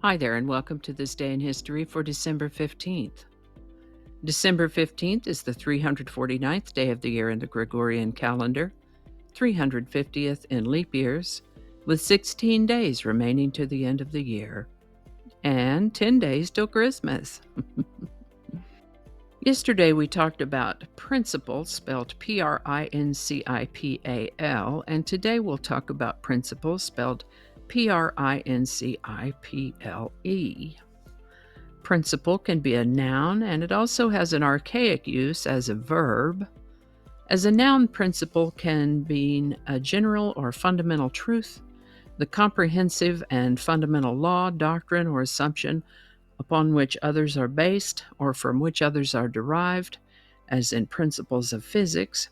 Hi there, and welcome to this day in history for December 15th. December 15th is the 349th day of the year in the Gregorian calendar, 350th in leap years, with 16 days remaining to the end of the year, and 10 days till Christmas. Yesterday we talked about principle, spelled Principal, and today we'll talk about principle, spelled Principle. Principle can be a noun, and it also has an archaic use as a verb. As a noun, principle can mean a general or fundamental truth, the comprehensive and fundamental law, doctrine, or assumption upon which others are based or from which others are derived, as in principles of physics.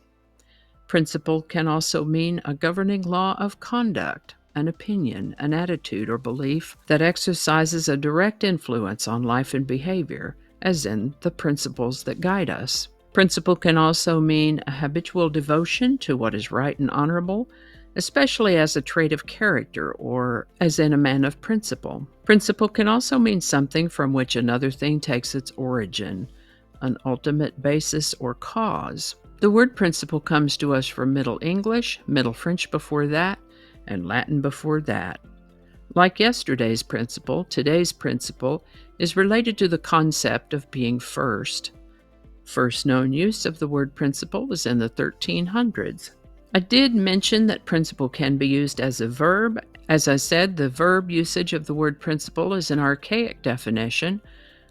Principle can also mean a governing law of conduct, an opinion, an attitude, or belief that exercises a direct influence on life and behavior, as in the principles that guide us. Principle can also mean a habitual devotion to what is right and honorable, especially as a trait of character or as in a man of principle. Principle can also mean something from which another thing takes its origin, an ultimate basis or cause. The word principle comes to us from Middle English, Middle French before that, and Latin before that. Like yesterday's principle, today's principle is related to the concept of being first. First known use of the word principle was in the 1300s. I did mention that principle can be used as a verb. As I said, the verb usage of the word principle is an archaic definition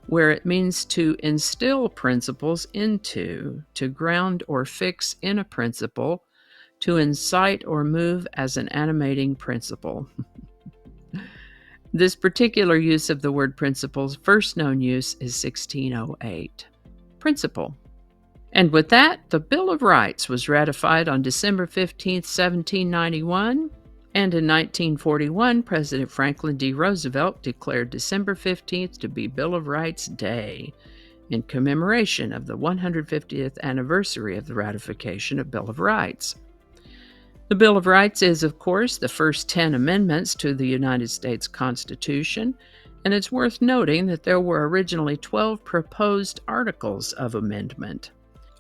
where it means to instill principles into, to ground or fix in a principle, to incite or move as an animating principle. This particular use of the word principle's first known use is 1608. Principle. And with that, the Bill of Rights was ratified on December 15, 1791, and in 1941, President Franklin D. Roosevelt declared December 15th to be Bill of Rights Day in commemoration of the 150th anniversary of the ratification of Bill of Rights. The Bill of Rights is, of course, the first 10 amendments to the United States Constitution, and it's worth noting that there were originally 12 proposed articles of amendment.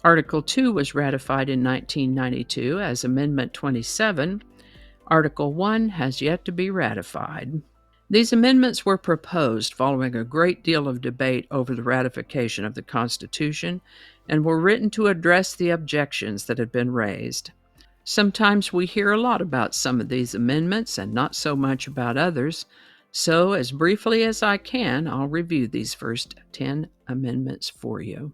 Article 2 was ratified in 1992 as Amendment 27. Article 1 has yet to be ratified. These amendments were proposed following a great deal of debate over the ratification of the Constitution and were written to address the objections that had been raised. Sometimes we hear a lot about some of these amendments and not so much about others, so as briefly as I can, I'll review these first 10 amendments for you.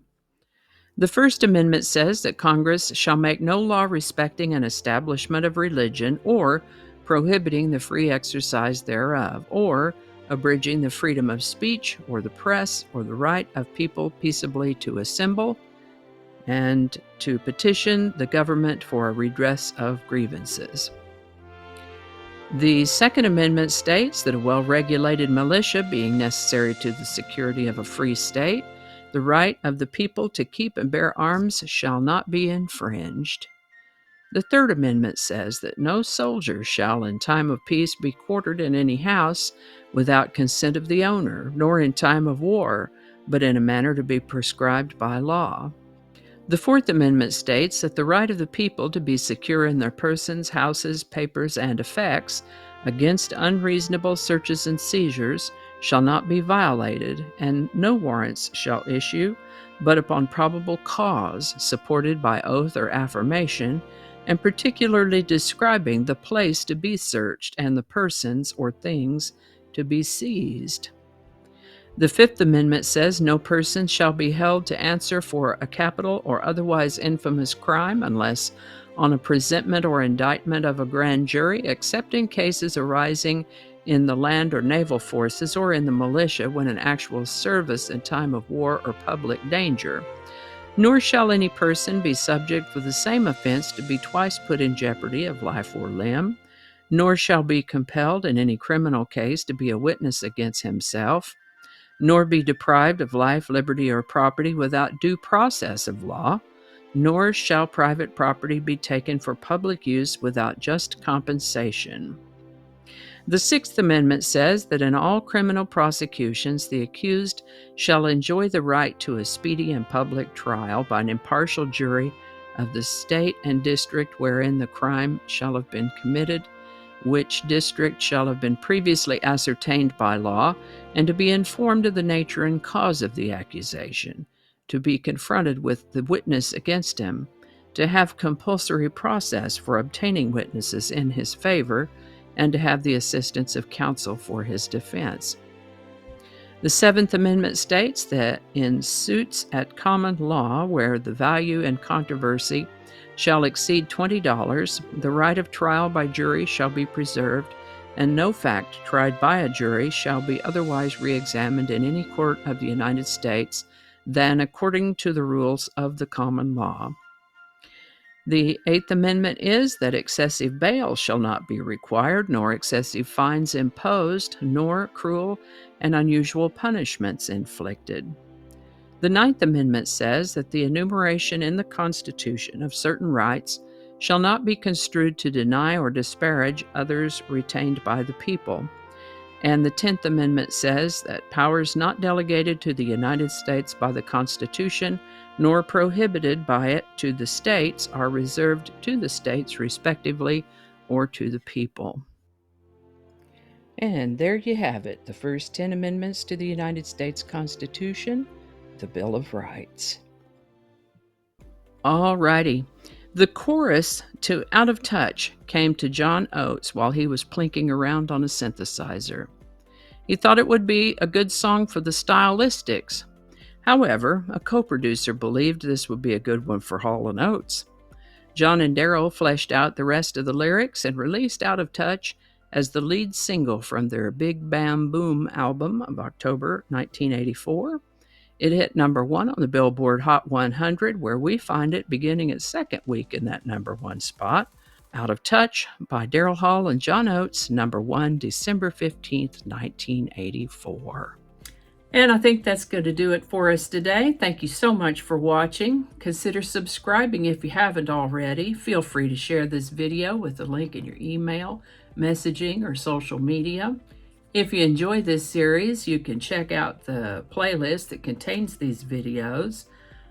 The First Amendment says that Congress shall make no law respecting an establishment of religion or prohibiting the free exercise thereof, or abridging the freedom of speech or the press or the right of people peaceably to assemble and to petition the government for a redress of grievances. The Second Amendment states that a well-regulated militia being necessary to the security of a free state, the right of the people to keep and bear arms shall not be infringed. The Third Amendment says that no soldier shall in time of peace be quartered in any house without consent of the owner, nor in time of war, but in a manner to be prescribed by law. The Fourth Amendment states that the right of the people to be secure in their persons, houses, papers, and effects against unreasonable searches and seizures shall not be violated, and no warrants shall issue but upon probable cause, supported by oath or affirmation, and particularly describing the place to be searched and the persons or things to be seized. The Fifth Amendment says no person shall be held to answer for a capital or otherwise infamous crime unless on a presentment or indictment of a grand jury, except in cases arising in the land or naval forces or in the militia when in actual service in time of war or public danger. Nor shall any person be subject for the same offense to be twice put in jeopardy of life or limb, nor shall be compelled in any criminal case to be a witness against himself, nor be deprived of life, liberty, or property without due process of law, nor shall private property be taken for public use without just compensation. The Sixth Amendment says that in all criminal prosecutions, the accused shall enjoy the right to a speedy and public trial by an impartial jury of the state and district wherein the crime shall have been committed, which district shall have been previously ascertained by law, and to be informed of the nature and cause of the accusation, to be confronted with the witness against him, to have compulsory process for obtaining witnesses in his favor, and to have the assistance of counsel for his defense. The Seventh Amendment states that in suits at common law where the value and controversy shall exceed $20, the right of trial by jury shall be preserved, and no fact tried by a jury shall be otherwise re-examined in any court of the United States than according to the rules of the common law. The Eighth Amendment is that excessive bail shall not be required, nor excessive fines imposed, nor cruel and unusual punishments inflicted. The Ninth Amendment says that the enumeration in the Constitution of certain rights shall not be construed to deny or disparage others retained by the people. And the 10th Amendment says that powers not delegated to the United States by the Constitution, nor prohibited by it to the states, are reserved to the states respectively or to the people. And there you have it, the first 10 amendments to the United States Constitution, the Bill of Rights. All righty. The chorus to Out of Touch came to John Oates while he was plinking around on a synthesizer. He thought it would be a good song for the stylistics. However, a co-producer believed this would be a good one for Hall & Oates. John and Daryl fleshed out the rest of the lyrics and released Out of Touch as the lead single from their Big Bam Boom album of October 1984. It hit number 1 on the Billboard Hot 100, where we find it beginning its second week in that number 1 spot. Out of Touch by Daryl Hall and John Oates, number 1, December 15th, 1984. And I think that's going to do it for us today. Thank you so much for watching. Consider subscribing if you haven't already. Feel free to share this video with a link in your email, messaging, or social media. If you enjoy this series, you can check out the playlist that contains these videos.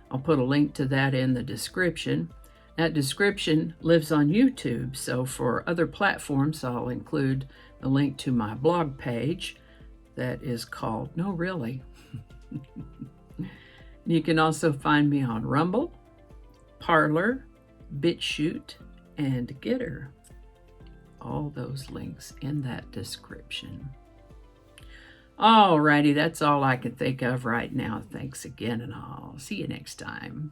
I'll put a link to that in the description. That description lives on YouTube, so for other platforms, I'll include the link to my blog page that is called No Really. You can also find me on Rumble, Parler, BitChute, and Getter. All those links in that description. Alrighty, that's all I can think of right now. Thanks again, and I'll see you next time.